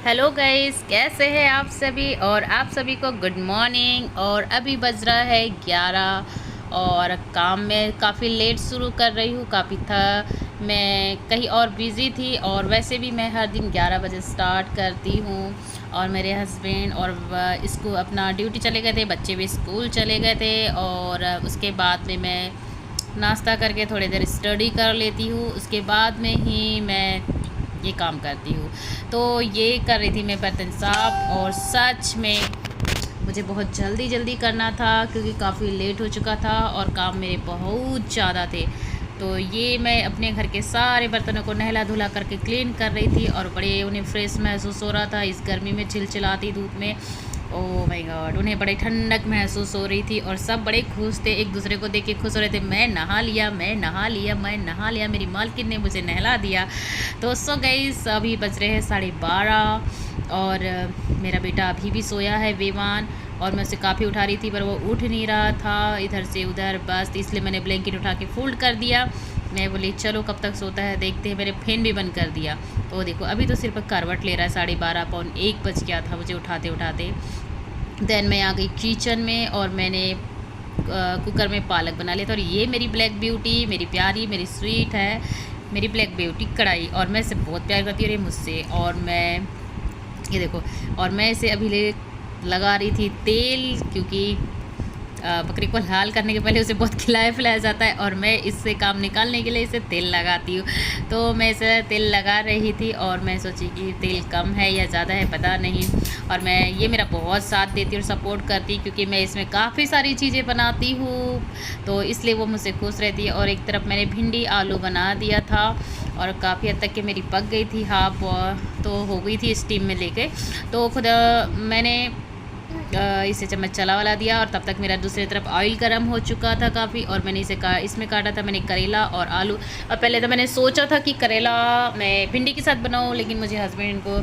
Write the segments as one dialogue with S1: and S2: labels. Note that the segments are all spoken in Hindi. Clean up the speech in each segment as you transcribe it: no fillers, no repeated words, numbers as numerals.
S1: हेलो गाइस, कैसे हैं आप सभी। और आप सभी को गुड मॉर्निंग। और अभी बज रहा है 11 और काम में काफ़ी लेट शुरू कर रही हूँ। काफ़ी था मैं कहीं और बिज़ी थी, और वैसे भी मैं हर दिन 11 बजे स्टार्ट करती हूँ। और मेरे हस्बैंड और इसको अपना ड्यूटी चले गए थे, बच्चे भी स्कूल चले गए थे। और उसके बाद में मैं नाश्ता करके थोड़ी देर स्टडी कर लेती हूँ। उसके बाद में ही मैं ये काम करती हूँ। तो ये कर रही थी मैं बर्तन साफ, और सच में मुझे बहुत जल्दी जल्दी करना था क्योंकि काफ़ी लेट हो चुका था और काम मेरे बहुत ज़्यादा थे। तो ये मैं अपने घर के सारे बर्तनों को नहला धुला करके क्लीन कर रही थी, और बड़े उन्हें फ्रेश महसूस हो रहा था इस गर्मी में, चिलचिलाती धूप में। ओह माय गॉड, उन्हें बड़े ठंडक महसूस हो रही थी और सब बड़े खुश थे, एक दूसरे को देख के खुश हो रहे थे। मैं नहा लिया, मैं नहा लिया, मैं नहा लिया, मेरी मालकिन ने मुझे नहला दिया। तो सो गाइस, अभी बज रहे हैं 12:30 और मेरा बेटा अभी भी सोया है बेवान। और मैं उसे काफ़ी उठा रही थी पर वो उठ नहीं रहा था इधर से उधर, बस इसलिए मैंने ब्लैंकेट उठा के फोल्ड कर दिया। मैं बोली चलो कब तक सोता है देखते हैं। मैंने फैन भी बंद कर दिया। तो देखो अभी तो सिर्फ करवट ले रहा है, 12:30 पौन 1 बज गया था मुझे उठाते उठाते। देन मैं आ गई किचन में और मैंने कुकर में पालक बना लिया था। और ये मेरी ब्लैक ब्यूटी, मेरी प्यारी, मेरी स्वीट है, मेरी ब्लैक ब्यूटी कढ़ाई, और मैं इसे बहुत प्यार करती हूँ मुझसे। और मैं ये देखो, और मैं इसे अभी लगा रही थी तेल, क्योंकि बकरी को लाल करने के पहले उसे बहुत खिलाया पिलाया जाता है, और मैं इससे काम निकालने के लिए इसे तेल लगाती हूँ। तो मैं इसे तेल लगा रही थी और मैं सोची कि तेल कम है या ज़्यादा है पता नहीं। और मैं ये मेरा बहुत साथ देती और सपोर्ट करती, क्योंकि मैं इसमें काफ़ी सारी चीज़ें बनाती हूँ, तो इसलिए वो मुझसे खुश रहती है। और एक तरफ मैंने भिंडी आलू बना दिया था और काफ़ी हद तक कि मेरी पक गई थी, हाफ तो हो गई थी स्टीम में लेके। तो खुद मैंने इसे चम्मच चला वाला दिया, और तब तक मेरा दूसरी तरफ ऑयल गर्म हो चुका था काफ़ी। और मैंने इसे इसमें काटा था मैंने करेला और आलू। और पहले तो मैंने सोचा था कि करेला मैं भिंडी के साथ बनाऊँ, लेकिन मुझे हस्बैंड को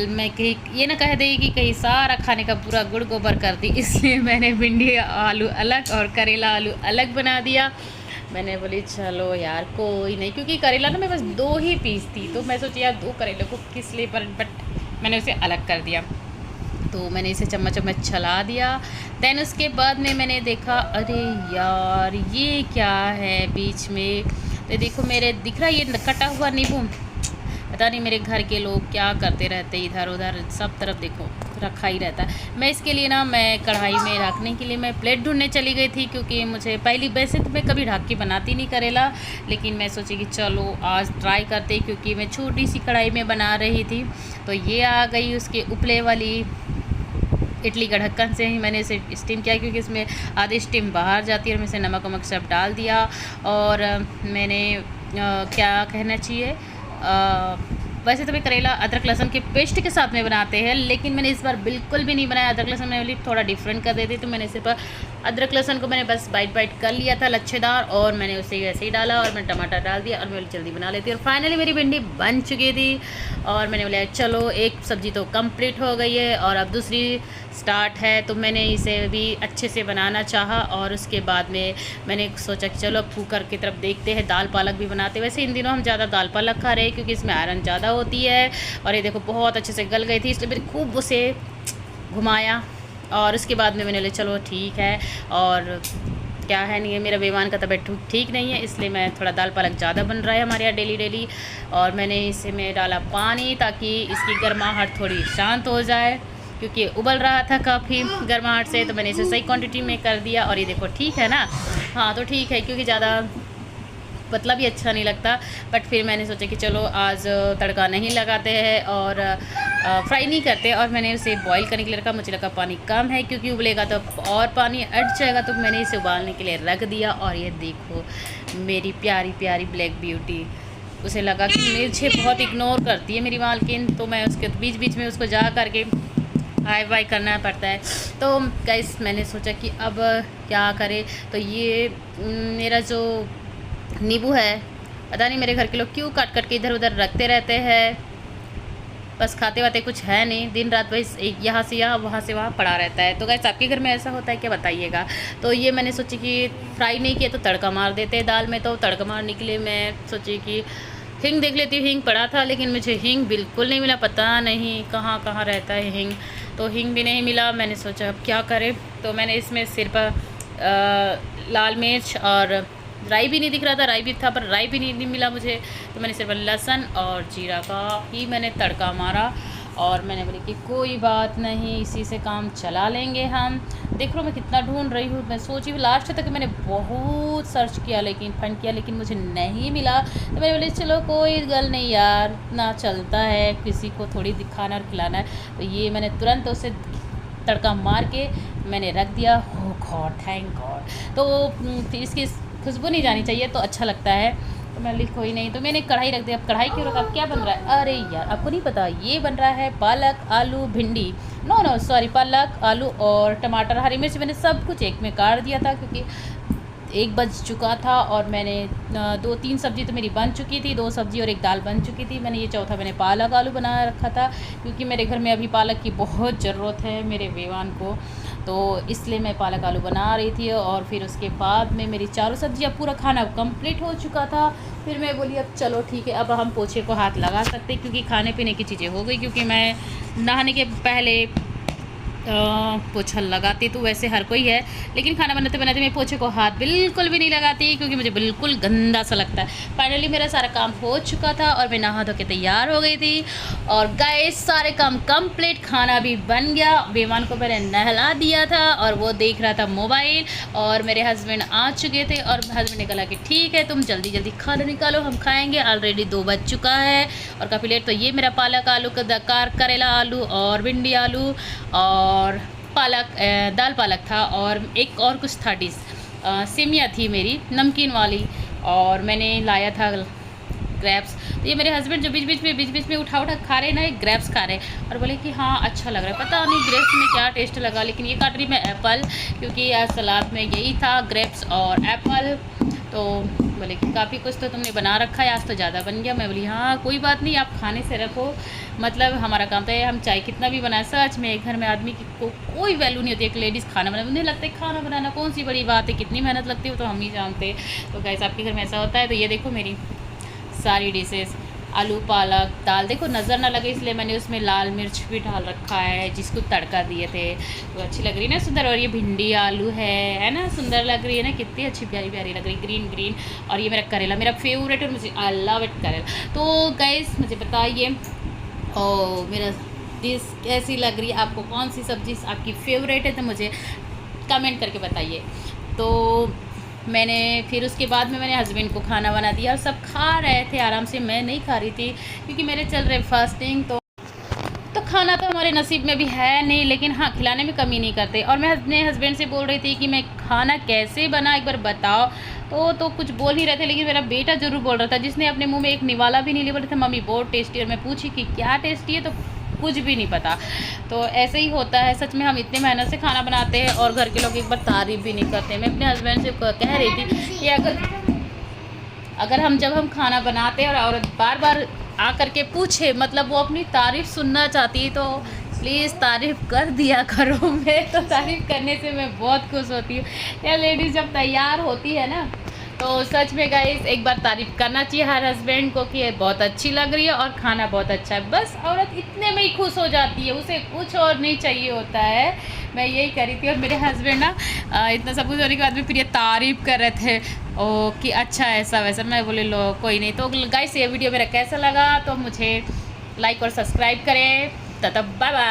S1: मैं कहीं ये ना कह देगी कि कहीं सारा खाने का पूरा गुड़ गोबर कर दी, इसलिए मैंने भिंडी आलू अलग और करेला आलू अलग बना दिया। मैंने बोली चलो यार कोई नहीं, क्योंकि करेला ना मैं बस 2 ही पीस थी, तो मैं सोची यार 2 करेले को किस लिए, बट मैंने उसे अलग कर दिया। तो मैंने इसे चम्मच चम्मच चला दिया। देन उसके बाद में मैंने देखा अरे यार ये क्या है बीच में। तो देखो मेरे दिख रहा है ये कटा हुआ नींबू, पता नहीं मेरे घर के लोग क्या करते रहते इधर उधर, सब तरफ देखो रखा ही रहता है। मैं इसके लिए ना मैं कढ़ाई में रखने के लिए मैं प्लेट ढूंढने चली गई थी, क्योंकि मुझे पहली वैसे तो मैं कभी ढक के बनाती नहीं करेला, लेकिन मैं सोची कि चलो आज ट्राई करते, क्योंकि मैं छोटी सी कढ़ाई में बना रही थी। तो ये आ गई उसके उपले वाली इडली का ढक्कन से ही मैंने इसे स्टीम किया, क्योंकि इसमें आधी स्टीम बाहर जाती है। और मैं इसे नमक वमक सब डाल दिया। और मैंने क्या कहना चाहिए, वैसे तो मैं करेला अदरक लहसुन के पेस्ट के साथ में बनाते हैं, लेकिन मैंने इस बार बिल्कुल भी नहीं बनाया अदरक लहसुन। मैंने बोली थोड़ा डिफरेंट कर देती, तो मैंने सिर्फ अदरक लहसुन को मैंने बस बाइट बाइट कर लिया था लच्छेदार, और मैंने उसे वैसे ही डाला और मैंने टमाटर डाल दिया, और मैं जल्दी बना लेती। और फाइनली मेरी भिंडी बन चुकी थी, और मैंने बोला चलो एक सब्ज़ी तो कंप्लीट हो गई है और अब दूसरी स्टार्ट है। तो मैंने इसे भी अच्छे से बनाना चाहा, और उसके बाद में मैंने सोचा कि चलो अब कुकर की तरफ देखते हैं, दाल पालक भी बनाते। वैसे इन दिनों हम ज़्यादा दाल पालक खा रहे हैं, क्योंकि इसमें आयरन ज़्यादा होती है। और ये देखो बहुत अच्छे से गल गई थी, इसलिए मैंने खूब उसे घुमाया। और उसके बाद में मैंने बोला चलो ठीक है। और क्या है नहीं है, मेरा बेवान का तबीयत ठीक नहीं है, इसलिए मैं थोड़ा दाल पालक ज़्यादा बन रहा है हमारे यहाँ डेली डेली। और मैंने इसे में डाला पानी, ताकि इसकी गर्माहट थोड़ी शांत हो जाए, क्योंकि उबल रहा था काफ़ी गर्माहट से। तो मैंने इसे सही क्वांटिटी में कर दिया। और ये देखो ठीक है ना, हाँ तो ठीक है, क्योंकि ज़्यादा पतला भी अच्छा नहीं लगता। बट फिर मैंने सोचा कि चलो आज तड़का नहीं लगाते हैं और फ्राई नहीं करते। और मैंने उसे बॉईल करने के लिए रखा, मुझे लगा पानी कम है क्योंकि उबलेगा तो और पानी अट जाएगा, तो मैंने इसे उबालने के लिए रख दिया। और ये देखो मेरी प्यारी प्यारी ब्लैक ब्यूटी, उसे लगा कि मुझे बहुत इग्नोर करती है मेरी मालकिन, तो मैं उसके बीच बीच में उसको जा करके हाई वाई करना पड़ता है। तो गाइस मैंने सोचा कि अब क्या करें। तो ये मेरा जो नींबू है, पता नहीं मेरे घर के लोग क्यों काट काट के इधर उधर रखते रहते हैं, बस खाते वाते कुछ है नहीं, दिन रात वही यहाँ से यहाँ वहाँ से वहाँ पड़ा रहता है। तो गाइस आपके घर में ऐसा होता है क्या, बताइएगा। तो ये मैंने सोची कि फ्राई नहीं किया तो तड़का मार देते दाल में। तो तड़का मारने के लिए मैं सोची कि हिंग देख लेती हूँ, हिंग पड़ा था लेकिन मुझे हिंग बिल्कुल नहीं मिला, पता नहीं कहाँ कहाँ रहता है हिंग। तो हिंग भी नहीं मिला। मैंने सोचा अब क्या करें, तो मैंने इसमें सिर्फ लाल मिर्च और राई भी नहीं दिख रहा था, राई भी था पर राई भी नहीं मिला मुझे। तो मैंने सिर्फ लहसुन और जीरा का ही मैंने तड़का मारा और मैंने बोली कि कोई बात नहीं, इसी से काम चला लेंगे हम। देख लो मैं कितना ढूंढ रही हूँ, मैं सोची लास्ट तक मैंने बहुत सर्च किया लेकिन फंड किया लेकिन मुझे नहीं मिला। तो मैंने बोली चलो कोई गल नहीं यार, ना चलता है, किसी को थोड़ी दिखाना और खिलाना है। तो ये मैंने तुरंत उसे तड़का मार के मैंने रख दिया। हो गॉड, थैंक गॉड। तो फिर इसकी खुशबू नहीं जानी चाहिए तो अच्छा लगता है। तो मैं लिख कोई नहीं, तो मैंने कढ़ाई रख दिया। अब कढ़ाई क्यों रखा, अब क्या बन रहा है? अरे यार आपको नहीं पता, ये बन रहा है पालक आलू भिंडी, नो नो सॉरी, पालक आलू और टमाटर हरी मिर्च मैंने सब कुछ एक में काट दिया था क्योंकि एक बज चुका था और मैंने 2-3 सब्ज़ी तो मेरी बन चुकी थी, 2 सब्ज़ी और एक दाल बन चुकी थी। मैंने ये चौथा मैंने पालक आलू बना रखा था क्योंकि मेरे घर में अभी पालक की बहुत ज़रूरत है मेरे बेवान को, तो इसलिए मैं पालक आलू बना रही थी। और फिर उसके बाद में मेरी चारों सब्ज़ियाँ पूरा खाना कंप्लीट हो चुका था। फिर मैं बोली अब चलो ठीक है, अब हम पोछे को हाथ लगा सकते क्योंकि खाने पीने की चीज़ें हो गई। क्योंकि मैं नहाने के पहले पोछा लगाती तो वैसे हर कोई है, लेकिन खाना बनाते बनाते मैं पोछे को हाथ बिल्कुल भी नहीं लगाती क्योंकि मुझे बिल्कुल गंदा सा लगता है। फाइनली मेरा सारा काम हो चुका था और मैं नहा धो के तैयार हो गई थी। और गाइस सारे काम कंप्लीट, खाना भी बन गया। बेमान को मैंने नहला दिया था और वो देख रहा था मोबाइल, और मेरे हस्बैंड आ चुके थे और हस्बैंड ने कहा कि ठीक है तुम जल्दी जल्दी खाना निकालो, हम खाएँगे, ऑलरेडी 2 बज चुका है और काफ़ी लेट। तो ये मेरा पालक आलू का दकार, करेला आलू और भिंडी आलू और पालक दाल पालक था और एक और कुछ था डिश, सेमिया थी मेरी नमकीन वाली, और मैंने लाया था ग्रेप्स। तो ये मेरे हस्बैंड जो बीच बीच में उठा खा रहे ना, ये ग्रेप्स खा रहे और बोले कि हाँ अच्छा लग रहा है। पता नहीं ग्रेप्स में क्या टेस्ट लगा, लेकिन ये काट रही मैं एप्पल क्योंकि आज सलाद में यही था, ग्रेप्स और एप्पल। तो बोले कि काफ़ी कुछ तो तुमने बना रखा है, आज तो ज़्यादा बन गया। मैं बोली हाँ कोई बात नहीं, आप खाने से रखो, मतलब हमारा काम तो है, हम चाहे कितना भी बनाए। सच में एक घर में आदमी की कोई वैल्यू नहीं होती। एक लेडीज़ खाना बनाए, मुझे लगता है खाना बनाना कौन सी बड़ी बात है, कितनी मेहनत लगती है वो तो हम ही जानते। तो गाइस आपके घर में ऐसा होता है। तो ये देखो मेरी सारी डिशेस, आलू पालक दाल, देखो नज़र ना लगे इसलिए मैंने उसमें लाल मिर्च भी डाल रखा है जिसको तड़का दिए थे। तो अच्छी लग रही है ना, सुंदर। और ये भिंडी आलू है ना, सुंदर लग रही है ना, कितनी अच्छी प्यारी प्यारी लग रही है, ग्रीन ग्रीन। और ये मेरा करेला मेरा फेवरेट है, मुझे आई लव इट करेला। तो गाइस मुझे बताइए और मेरा डिश कैसी लग रही है, आपको कौन सी सब्ज़ी आपकी फेवरेट है, तो मुझे कमेंट करके बताइए। तो मैंने फिर उसके बाद में मैंने हस्बैंड को खाना बना दिया और सब खा रहे थे आराम से, मैं नहीं खा रही थी क्योंकि मेरे चल रहे फास्टिंग। तो खाना तो हमारे नसीब में भी है नहीं, लेकिन हाँ खिलाने में कमी नहीं करते। और मैं अपने हस्बैंड से बोल रही थी कि मैं खाना कैसे बना एक बार बताओ, तो कुछ बोल नहीं रहे थे, लेकिन मेरा बेटा ज़रूर बोल रहा था जिसने अपने मुंह में एक निवाला भी नहीं लिया, बोल रहे थे मम्मी बहुत टेस्टी। और मैं पूछी कि क्या टेस्टी है, तो कुछ भी नहीं पता। तो ऐसे ही होता है, सच में हम इतने मेहनत से खाना बनाते हैं और घर के लोग एक बार तारीफ़ भी नहीं करते। मैं अपने हस्बैंड से कह रही थी कि अगर जब हम खाना बनाते हैं और औरत बार बार आ करके पूछे, मतलब वो अपनी तारीफ़ सुनना चाहती है, तो प्लीज़ तारीफ़ कर दिया करो। मैं तो तारीफ़ करने से मैं बहुत खुश होती हूँ। या लेडीज़ जब तैयार होती है ना, तो सच में गाइस एक बार तारीफ़ करना चाहिए हर हस्बैंड को कि ये बहुत अच्छी लग रही है और खाना बहुत अच्छा है। बस औरत इतने में ही खुश हो जाती है, उसे कुछ और नहीं चाहिए होता है। मैं यही करी थी और मेरे हस्बैंड ना इतना सब कुछ होने के बाद भी फिर ये तारीफ़ कर रहे थे ओ कि अच्छा ऐसा वैसा। मैं बोले लो कोई नहीं। तो गाइस ये वीडियो मेरा कैसा लगा तो मुझे लाइक और सब्सक्राइब करें। तब बाय बाय।